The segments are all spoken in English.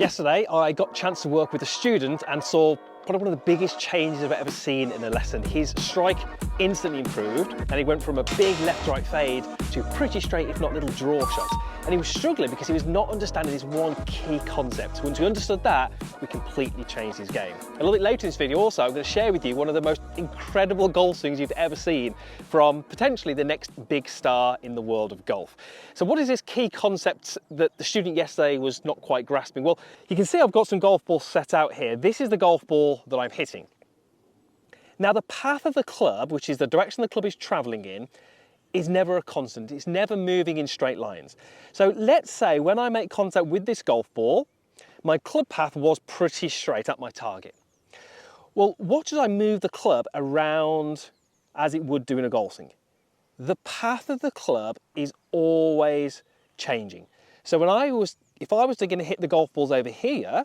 Yesterday, I got a chance to work with a student and saw probably one of the biggest changes I've ever seen in a lesson. His strike instantly improved and he went from a big left-right fade to pretty straight, if not little draw shots. And he was struggling because he was not understanding this one key concept. Once we understood that, we completely changed his game. A little bit later in this video also, I'm going to share with you one of the most incredible golf swings you've ever seen from potentially the next big star in the world of golf. So what is this key concept that the student yesterday was not quite grasping? Well, you can see I've got some golf balls set out here. This is the golf ball that I'm hitting. Now the path of the club, which is the direction the club is traveling in, is never a constant. It's never moving in straight lines. So let's say when I make contact with this golf ball, my club path was pretty straight at my target. Well, watch as I move the club around as it would do in a golf swing. The path of the club is always changing. So if I was going to hit the golf balls over here,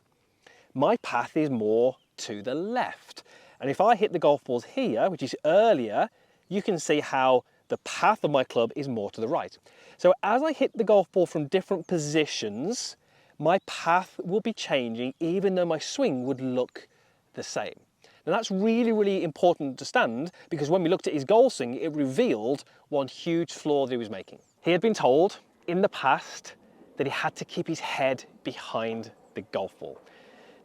my path is more to the left. And if I hit the golf balls here, which is earlier, you can see how the path of my club is more to the right. So as I hit the golf ball from different positions, my path will be changing even though my swing would look the same. Now that's really, really important to understand because when we looked at his golf swing, it revealed one huge flaw that he was making. He had been told in the past that he had to keep his head behind the golf ball.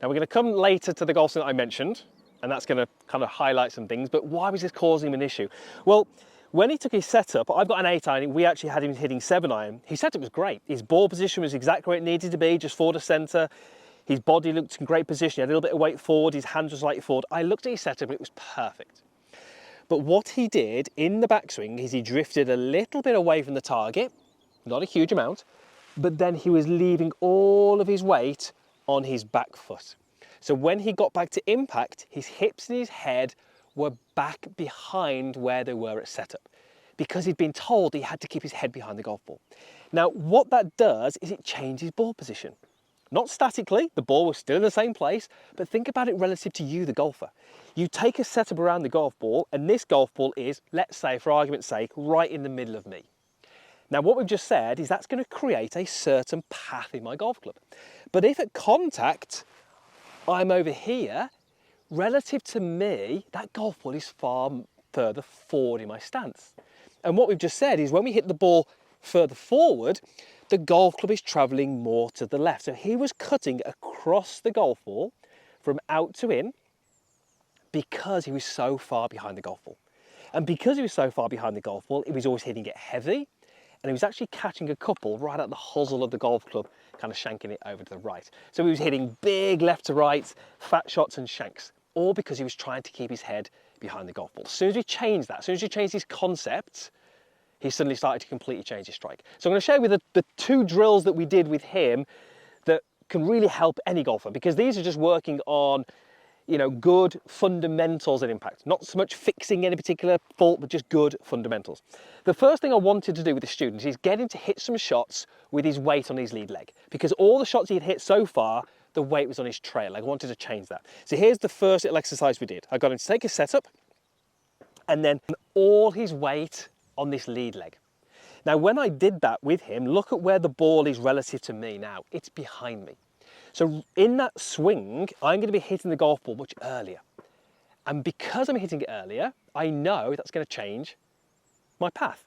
Now we're going to come later to the golf swing that I mentioned, and that's going to kind of highlight some things, but why was this causing him an issue? Well, when he took his setup, I've got an 8-iron, we actually had him hitting 7-iron. His setup was great. His ball position was exactly where it needed to be, just forward of centre. His body looked in great position. He had a little bit of weight forward, his hands were slightly forward. I looked at his setup and it was perfect. But what he did in the backswing is he drifted a little bit away from the target, not a huge amount, but then he was leaving all of his weight on his back foot. So when he got back to impact, his hips and his head were back behind where they were at setup because he'd been told he had to keep his head behind the golf ball. Now, what that does is it changes ball position. Not statically, the ball was still in the same place, but think about it relative to you, the golfer. You take a setup around the golf ball, and this golf ball is, let's say, for argument's sake, right in the middle of me. Now, what we've just said is that's going to create a certain path in my golf club. But if at contact, I'm over here, relative to me, that golf ball is far further forward in my stance. And what we've just said is when we hit the ball further forward, the golf club is traveling more to the left. So he was cutting across the golf ball from out to in because he was so far behind the golf ball. And because he was so far behind the golf ball, he was always hitting it heavy, and he was actually catching a couple right at the hosel of the golf club, kind of shanking it over to the right. So he was hitting big left to right, fat shots and shanks, all because he was trying to keep his head behind the golf ball. As soon as we changed that, as soon as we changed his concept, he suddenly started to completely change his strike. So I'm going to share with you the two drills that we did with him that can really help any golfer, because these are just working on, you know, good fundamentals and impact. Not so much fixing any particular fault, but just good fundamentals. The first thing I wanted to do with the student is get him to hit some shots with his weight on his lead leg, because all the shots he'd hit so far, the weight was on his trail leg. I wanted to change that. So here's the first little exercise we did. I got him to take a setup and then all his weight on this lead leg. Now, when I did that with him, look at where the ball is relative to me now. It's behind me. So in that swing, I'm going to be hitting the golf ball much earlier. And because I'm hitting it earlier, I know that's going to change my path.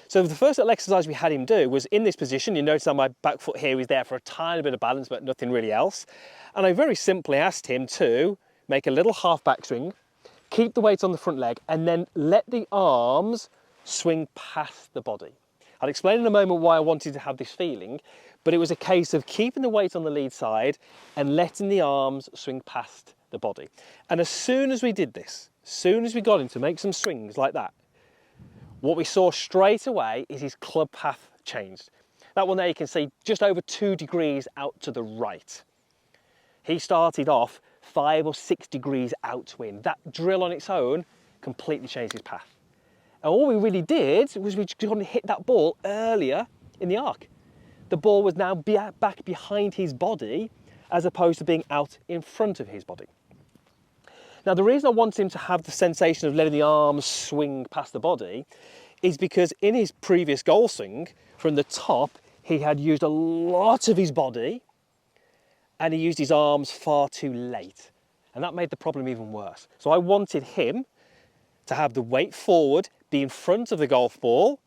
So the first little exercise we had him do was in this position. You notice on my back foot here, he's there for a tiny bit of balance, but nothing really else. And I very simply asked him to make a little half backswing, keep the weight on the front leg, and then let the arms swing past the body. I'll explain in a moment why I wanted to have this feeling, but it was a case of keeping the weight on the lead side and letting the arms swing past the body. And as soon as we did this, as soon as we got him to make some swings like that, what we saw straight away is his club path changed. That one there you can see just over 2 degrees out to the right. He started off 5 or 6 degrees out to in. That drill on its own completely changed his path. And all we really did was we just wanted to hit that ball earlier in the arc. The ball was now back behind his body as opposed to being out in front of his body. Now, the reason I want him to have the sensation of letting the arms swing past the body is because in his previous golf swing, from the top, he had used a lot of his body and he used his arms far too late. And that made the problem even worse. So I wanted him to have the weight forward, be in front of the golf ball,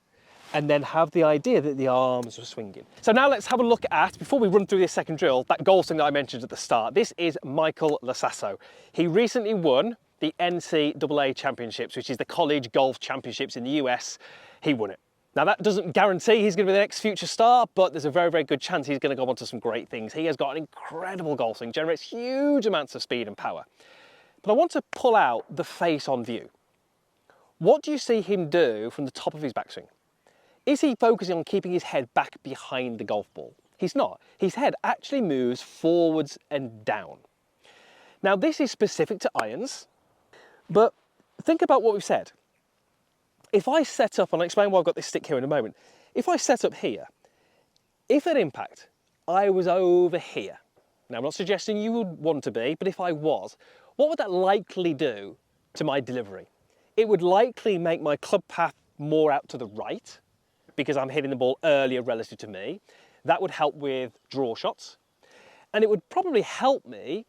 and then have the idea that the arms were swinging. So now let's have a look at, before we run through this second drill, that golf swing that I mentioned at the start. This is Michael Lasasso. He recently won the NCAA Championships, which is the college golf championships in the US. He won it. Now that doesn't guarantee he's going to be the next future star, but there's a very, very good chance he's going to go on to some great things. He has got an incredible golf swing, generates huge amounts of speed and power. But I want to pull out the face on view. What do you see him do from the top of his backswing? Is he focusing on keeping his head back behind the golf ball? He's not. His head actually moves forwards and down. Now this is specific to irons, but think about what we've said. If I set up, and I'll explain why I've got this stick here in a moment, if I set up here, if at impact I was over here, now I'm not suggesting you would want to be, but if I was, what would that likely do to my delivery? It would likely make my club path more out to the right, because I'm hitting the ball earlier relative to me. That would help with draw shots. And it would probably help me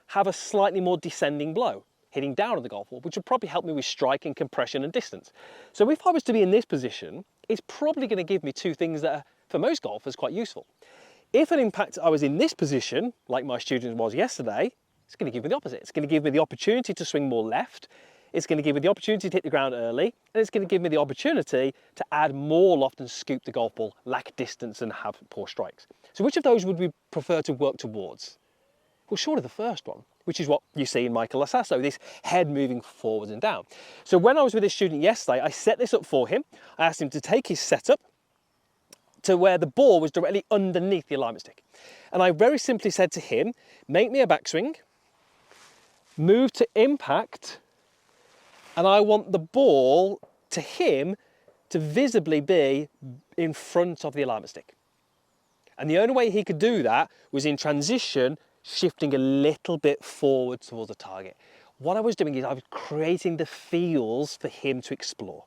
have a slightly more descending blow, hitting down on the golf ball, which would probably help me with striking, compression and distance. So if I was to be in this position, it's probably going to give me two things that are, for most golfers, quite useful. If at impact I was in this position, like my student was yesterday, it's going to give me the opposite. It's going to give me the opportunity to swing more left. It's going to give me the opportunity to hit the ground early, and it's going to give me the opportunity to add more loft and scoop the golf ball, lack distance and have poor strikes. So which of those would we prefer to work towards? Well, surely the first one, which is what you see in Michael Lasasso, this head moving forwards and down. So when I was with this student yesterday, I set this up for him. I asked him to take his setup to where the ball was directly underneath the alignment stick. And I very simply said to him, make me a backswing, move to impact, and I want the ball to him to visibly be in front of the alignment stick. And the only way he could do that was in transition, shifting a little bit forward towards the target. What I was doing is I was creating the feels for him to explore.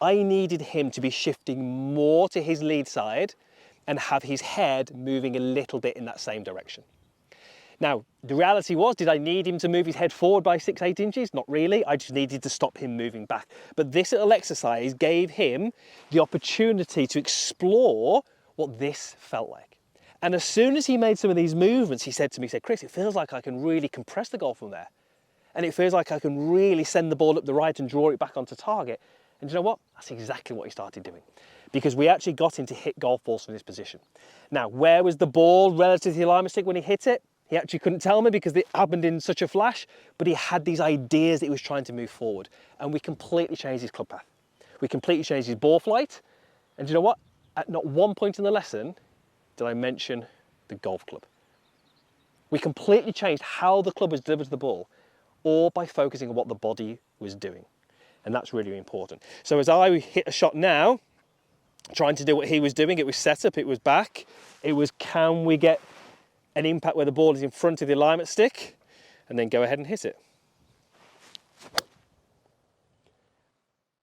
I needed him to be shifting more to his lead side and have his head moving a little bit in that same direction. Now, the reality was, did I need him to move his head forward by 6-8 inches? Not really, I just needed to stop him moving back. But this little exercise gave him the opportunity to explore what this felt like. And as soon as he made some of these movements, he said to me, he said, Chris, it feels like I can really compress the golf from there. And it feels like I can really send the ball up the right and draw it back onto target. And you know what? That's exactly what he started doing. Because we actually got him to hit golf balls from this position. Now, where was the ball relative to the alignment stick when he hit it? He actually couldn't tell me because it happened in such a flash, but he had these ideas that he was trying to move forward. And we completely changed his club path. We completely changed his ball flight. And you know what? At not one point in the lesson did I mention the golf club. We completely changed how the club was delivered to the ball, all by focusing on what the body was doing. And that's really important. So as I hit a shot now, trying to do what he was doing, it was setup, it was back, it was can we get an impact where the ball is in front of the alignment stick, and then go ahead and hit it.